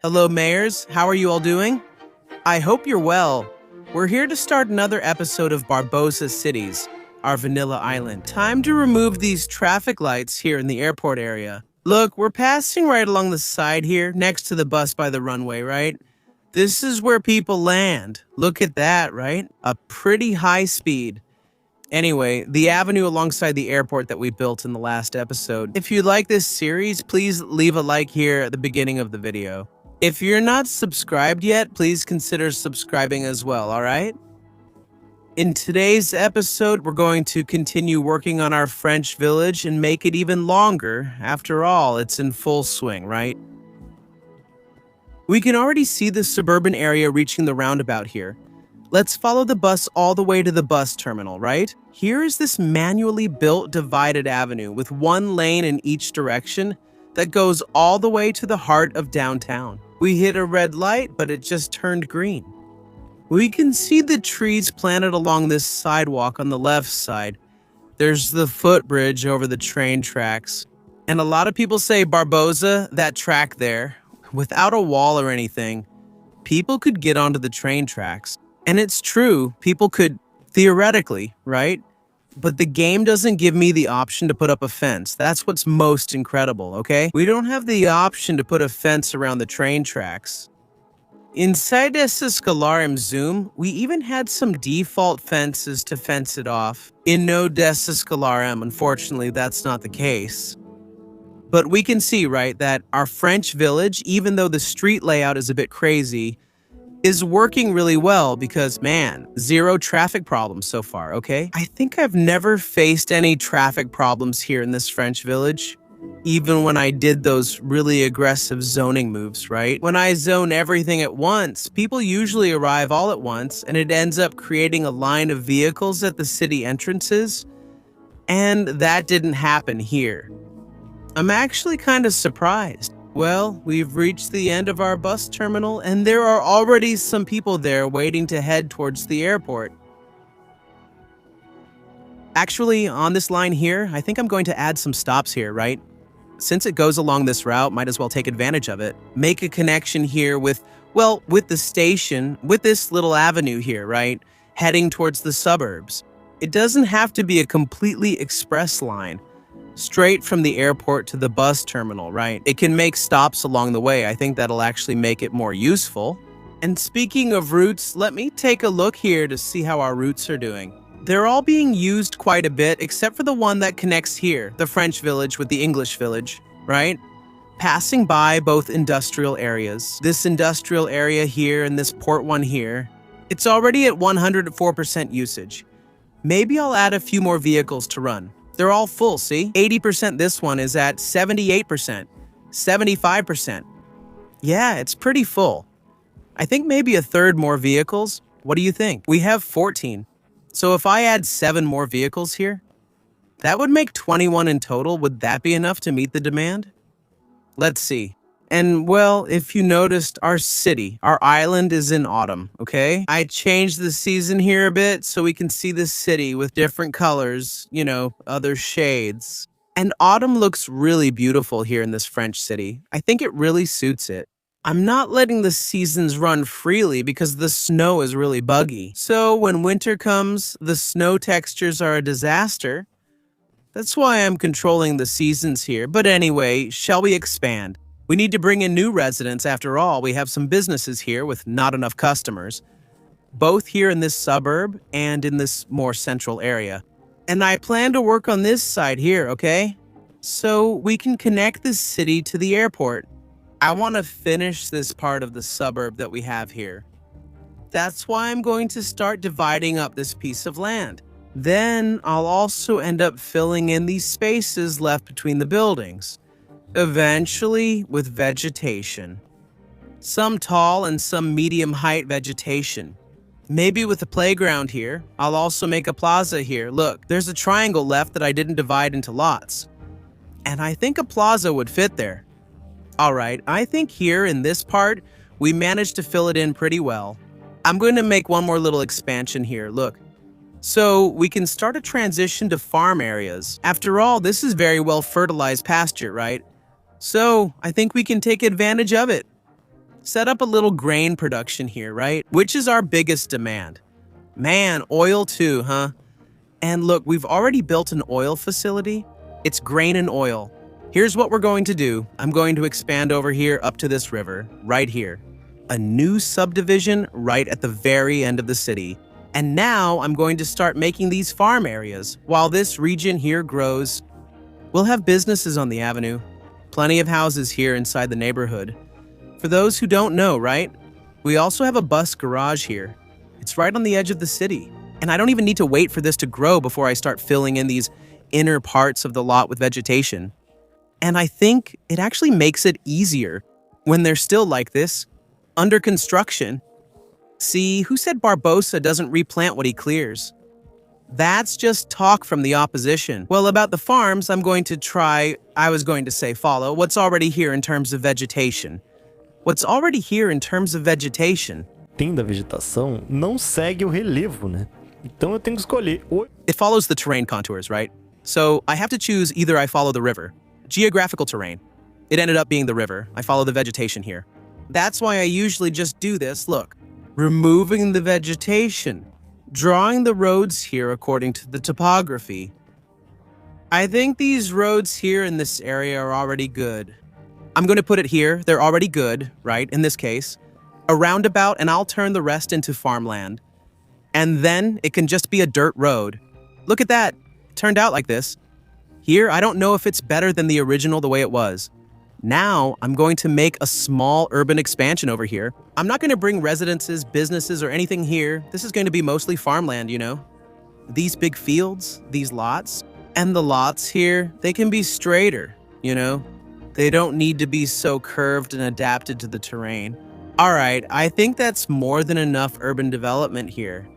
Hello, Mayors. How are you all doing? I hope you're well. We're here to start another episode of Barbosa Cities, our vanilla island. Time to remove these traffic lights here in the airport area. Look, we're passing right along the side here, next to the bus by the runway, right? This is where people land. Look at that, right? A pretty high speed. Anyway, the avenue alongside the airport that we built in the last episode. If you like this series, please leave a like here at the beginning of the video. If you're not subscribed yet, please consider subscribing as well, alright? In today's episode, we're going to continue working on our French village and make it even longer. After all, it's in full swing, right? We can already see the suburban area reaching the roundabout here. Let's follow the bus all the way to the bus terminal, right? Here is this manually built divided avenue with one lane in each direction that goes all the way to the heart of downtown. We hit a red light, but it just turned green. We can see the trees planted along this sidewalk on the left side. There's the footbridge over the train tracks. And a lot of people say Barbosa, that track there, without a wall or anything, people could get onto the train tracks. And it's true, people could, theoretically, right? But the game doesn't give me the option to put up a fence. That's what's most incredible, okay? We don't have the option to put a fence around the train tracks. Inside Skylines Zoom, we even had some default fences to fence it off. In no Skylines, unfortunately, that's not the case. But we can see, right, that our French village, even though the street layout is a bit crazy, is working really well because, man, zero traffic problems so far, okay? I think I've never faced any traffic problems here in this French village, even when I did those really aggressive zoning moves, right? When I zone everything at once, people usually arrive all at once, and it ends up creating a line of vehicles at the city entrances, and that didn't happen here. I'm actually kind of surprised. Well, we've reached the end of our bus terminal, and there are already some people there waiting to head towards the airport. Actually, on this line here, I think I'm going to add some stops here, right? Since it goes along this route, might as well take advantage of it. Make a connection here with the station, with this little avenue here, right? Heading towards the suburbs. It doesn't have to be a completely express line. Straight from the airport to the bus terminal, right? It can make stops along the way. I think that'll actually make it more useful. And speaking of routes, let me take a look here to see how our routes are doing. They're all being used quite a bit, except for the one that connects here, the French village with the English village, right? Passing by both industrial areas. This industrial area here and this port one here, it's already at 104% usage. Maybe I'll add a few more vehicles to run. They're all full, see? 80% this one is at 78%, 75%. Yeah, it's pretty full. I think maybe a third more vehicles. What do you think? We have 14. So if I add 7 more vehicles here, that would make 21 in total. Would that be enough to meet the demand? Let's see. And well, if you noticed, our city, our island is in autumn, okay? I changed the season here a bit so we can see the city with different colors, other shades. And autumn looks really beautiful here in this French city. I think it really suits it. I'm not letting the seasons run freely because the snow is really buggy. So when winter comes, the snow textures are a disaster. That's why I'm controlling the seasons here. But anyway, shall we expand? We need to bring in new residents. After all, we have some businesses here with not enough customers, both here in this suburb and in this more central area. And I plan to work on this side here, okay? So we can connect the city to the airport. I want to finish this part of the suburb that we have here. That's why I'm going to start dividing up this piece of land. Then I'll also end up filling in these spaces left between the buildings. Eventually, with vegetation. Some tall and some medium height vegetation. Maybe with a playground here. I'll also make a plaza here. Look, there's a triangle left that I didn't divide into lots. And I think a plaza would fit there. Alright, I think here in this part, we managed to fill it in pretty well. I'm going to make one more little expansion here, look. So we can start a transition to farm areas. After all, this is very well fertilized pasture, right? So I think we can take advantage of it. set up a little grain production here, right? Which is our biggest demand. Man, oil too, huh? And look, we've already built an oil facility. It's grain and oil. Here's what we're going to do. I'm going to expand over here up to this river, right here. A new subdivision right at the very end of the city. And now I'm going to start making these farm areas. While this region here grows, we'll have businesses on the avenue. Plenty of houses here inside the neighborhood. For those who don't know, right? We also have a bus garage here. It's right on the edge of the city. And I don't even need to wait for this to grow before I start filling in these inner parts of the lot with vegetation. And I think it actually makes it easier when they're still like this, under construction. See, who said Barbosa doesn't replant what he clears? That's just talk from the opposition. Well, about the farms, I was going to say follow what's already here in terms of vegetation. What's already here in terms of vegetation? Tem da vegetação não segue o relevo, né? Então eu tenho que escolher. It follows the terrain contours, right? So I have to choose either I follow the river. Geographical terrain. It ended up being the river. I follow the vegetation here. That's why I usually just do this. Look, removing the vegetation, drawing the roads here according to the topography. I think these roads here in this area are already good. I'm going to put it here. They're already good, right? In this case, a roundabout, and I'll turn the rest into farmland. And then it can just be a dirt road. Look at that. It turned out like this. Here, I don't know if it's better than the original the way it was. Now, I'm going to make a small urban expansion over here. I'm not going to bring residences, businesses, or anything here. This is going to be mostly farmland, you know? These big fields, these lots, and the lots here, they can be straighter, you know? They don't need to be so curved and adapted to the terrain. All right, I think that's more than enough urban development here.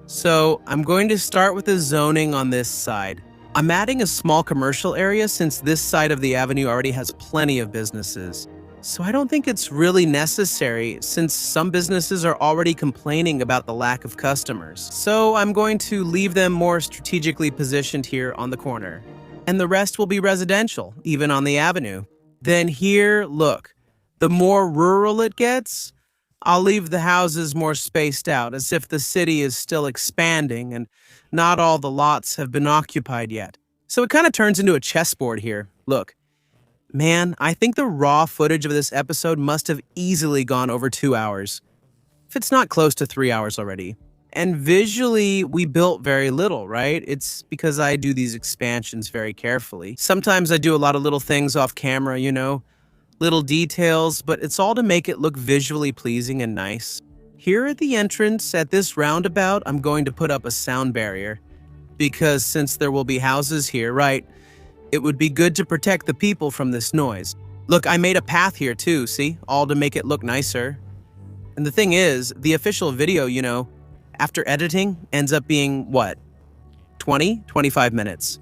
So I'm going to start with the zoning on this side. I'm adding a small commercial area since this side of the avenue already has plenty of businesses. So I don't think it's really necessary since some businesses are already complaining about the lack of customers. So I'm going to leave them more strategically positioned here on the corner. And the rest will be residential, even on the avenue. Then here, look, the more rural it gets, I'll leave the houses more spaced out, as if the city is still expanding and not all the lots have been occupied yet. So it kind of turns into a chessboard here. Look, man, I think the raw footage of this episode must have easily gone over 2 hours, if it's not close to 3 hours already. And visually, we built very little, right? It's because I do these expansions very carefully. Sometimes I do a lot of little things off camera, you know, little details, but it's all to make it look visually pleasing and nice. Here at the entrance at this roundabout, I'm going to put up a sound barrier because since there will be houses here, right, it would be good to protect the people from this noise. Look, I made a path here too, see? All to make it look nicer. And the thing is, the official video, you know, after editing ends up being, what, 25 minutes.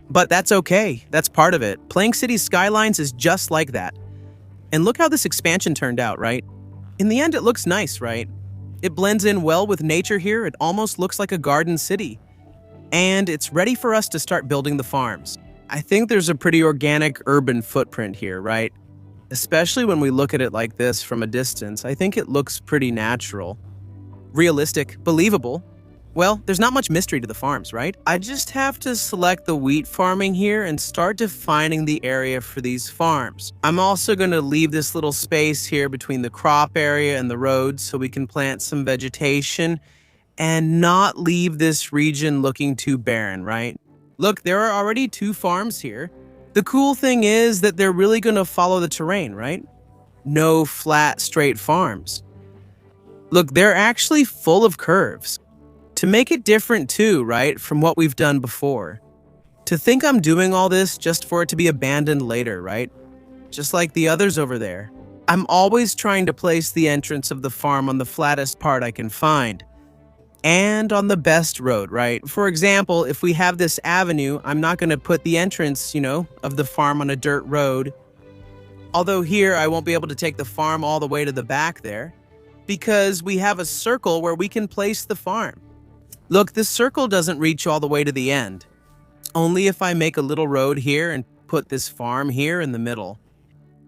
But that's okay. That's part of it. Playing Cities Skylines is just like that. And look how this expansion turned out, right? In the end, it looks nice, right? It blends in well with nature here. It almost looks like a garden city. And it's ready for us to start building the farms. I think there's a pretty organic urban footprint here, right? Especially when we look at it like this from a distance, I think it looks pretty natural. Realistic, believable. Well, there's not much mystery to the farms, right? I just have to select the wheat farming here and start defining the area for these farms. I'm also going to leave this little space here between the crop area and the roads so we can plant some vegetation and not leave this region looking too barren, right? Look, there are already 2 farms here. The cool thing is that they're really going to follow the terrain, right? No flat, straight farms. Look, they're actually full of curves. To make it different too, right, from what we've done before. To think I'm doing all this just for it to be abandoned later, right? Just like the others over there. I'm always trying to place the entrance of the farm on the flattest part I can find. And on the best road, right? For example, if we have this avenue, I'm not going to put the entrance, you know, of the farm on a dirt road. Although here, I won't be able to take the farm all the way to the back there, because we have a circle where we can place the farm. Look, this circle doesn't reach all the way to the end. Only if I make a little road here and put this farm here in the middle.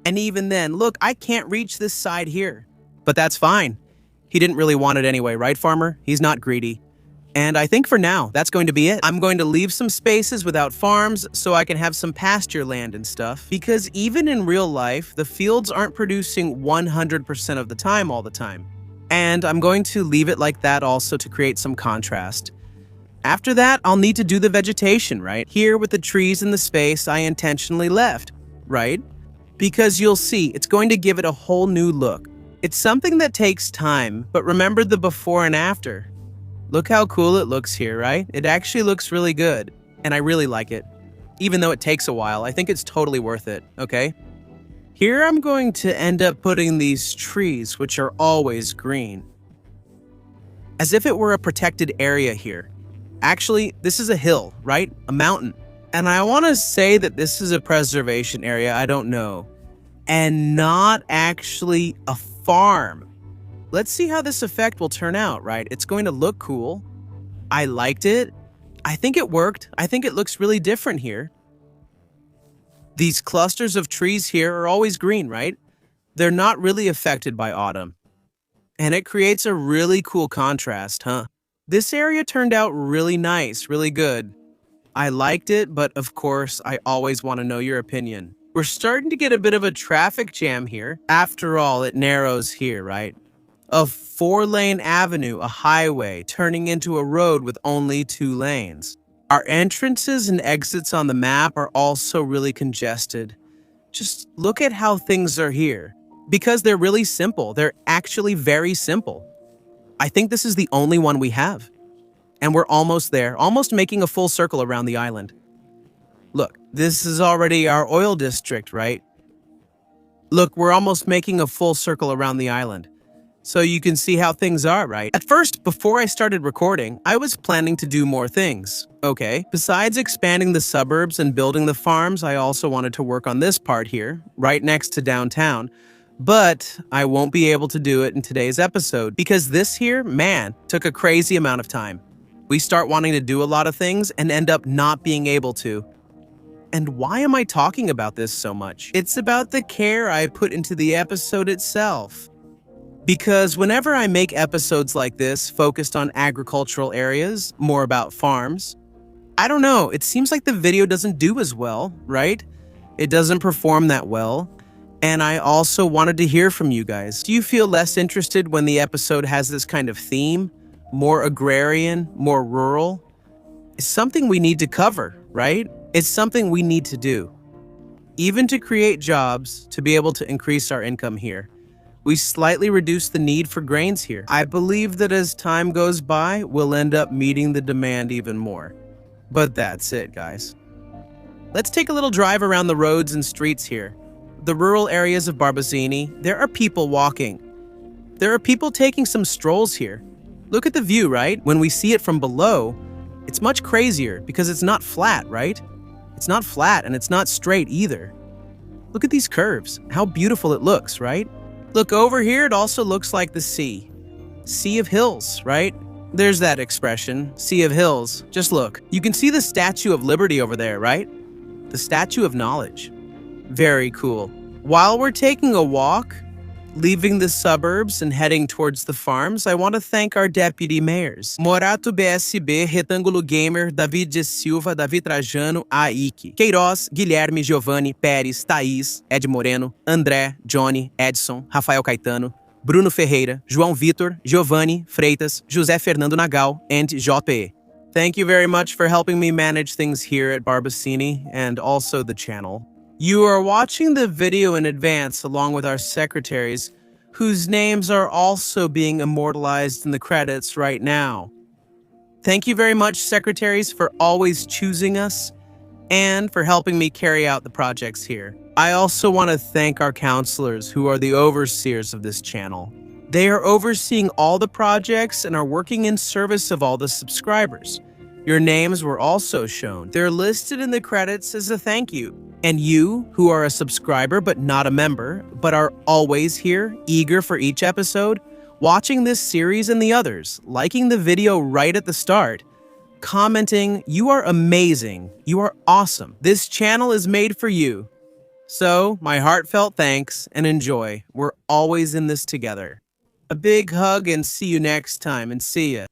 And even then, look, I can't reach this side here. But that's fine. He didn't really want it anyway, right, farmer? He's not greedy. And I think for now, that's going to be it. I'm going to leave some spaces without farms so I can have some pasture land and stuff. Because even in real life, the fields aren't producing 100% of the time all the time. And I'm going to leave it like that also to create some contrast. After that, I'll need to do the vegetation, right? Here with the trees and the space I intentionally left, right? Because you'll see, it's going to give it a whole new look. It's something that takes time, but remember the before and after. Look how cool it looks here, right? It actually looks really good, and I really like it. Even though it takes a while, I think it's totally worth it, okay? Here I'm going to end up putting these trees, which are always green. As if it were a protected area here. Actually, this is a hill, right? A mountain. And I want to say that this is a preservation area, I don't know. And not actually a farm. Let's see how this effect will turn out, right? It's going to look cool. I liked it. I think it worked. I think it looks really different here. These clusters of trees here are always green, right? They're not really affected by autumn. And it creates a really cool contrast, huh? This area turned out really nice, really good. I liked it, but of course, I always want to know your opinion. We're starting to get a bit of a traffic jam here. After all, it narrows here, right? A 4-lane avenue, a highway, turning into a road with only 2 lanes. Our entrances and exits on the map are also really congested. Just look at how things are here. Because they're really simple. They're actually very simple. I think this is the only one we have. And we're almost there, almost making a full circle around the island. Look, this is already our oil district, right? Look, we're almost making a full circle around the island. So you can see how things are, right? At first, before I started recording, I was planning to do more things, okay? Besides expanding the suburbs and building the farms, I also wanted to work on this part here, right next to downtown. But I won't be able to do it in today's episode because this here, man, took a crazy amount of time. We start wanting to do a lot of things and end up not being able to. And why am I talking about this so much? It's about the care I put into the episode itself. Because whenever I make episodes like this focused on agricultural areas, more about farms, I don't know, it seems like the video doesn't do as well, right? It doesn't perform that well. And I also wanted to hear from you guys. Do you feel less interested when the episode has this kind of theme? More agrarian, more rural? It's something we need to cover, right? It's something we need to do. Even to create jobs, to be able to increase our income here. We slightly reduce the need for grains here. I believe that as time goes by, we'll end up meeting the demand even more. But that's it, guys. Let's take a little drive around the roads and streets here. The rural areas of Barbacini, there are people walking. There are people taking some strolls here. Look at the view, right? When we see it from below, it's much crazier because it's not flat, right? It's not flat and it's not straight either. Look at these curves, how beautiful it looks, right? Look over here, it also looks like the sea. Sea of hills, right? There's that expression, sea of hills. Just look. You can see the Statue of Liberty over there, right? The Statue of Knowledge. Very cool. While we're taking a walk, leaving the suburbs and heading towards the farms, I want to thank our deputy mayors. Morato BSB, Retângulo Gamer, David de Silva, David Trajano, Aike. Queiroz, Guilherme, Giovanni, Pérez, Thaís, Ed Moreno, André, Johnny, Edson, Rafael Caetano, Bruno Ferreira, João Vitor, Giovanni, Freitas, José Fernando Nagal, and JP. Thank you very much for helping me manage things here at Barbacini and also the channel. You are watching the video in advance along with our secretaries, whose names are also being immortalized in the credits right now. Thank you very much, secretaries, for always choosing us and for helping me carry out the projects here. I also want to thank our counselors, who are the overseers of this channel. They are overseeing all the projects and are working in service of all the subscribers. Your names were also shown. They're listed in the credits as a thank you. And you, who are a subscriber but not a member, but are always here, eager for each episode, watching this series and the others, liking the video right at the start, commenting, you are amazing, you are awesome. This channel is made for you. So, my heartfelt thanks and enjoy. We're always in this together. A big hug and see you next time and see ya.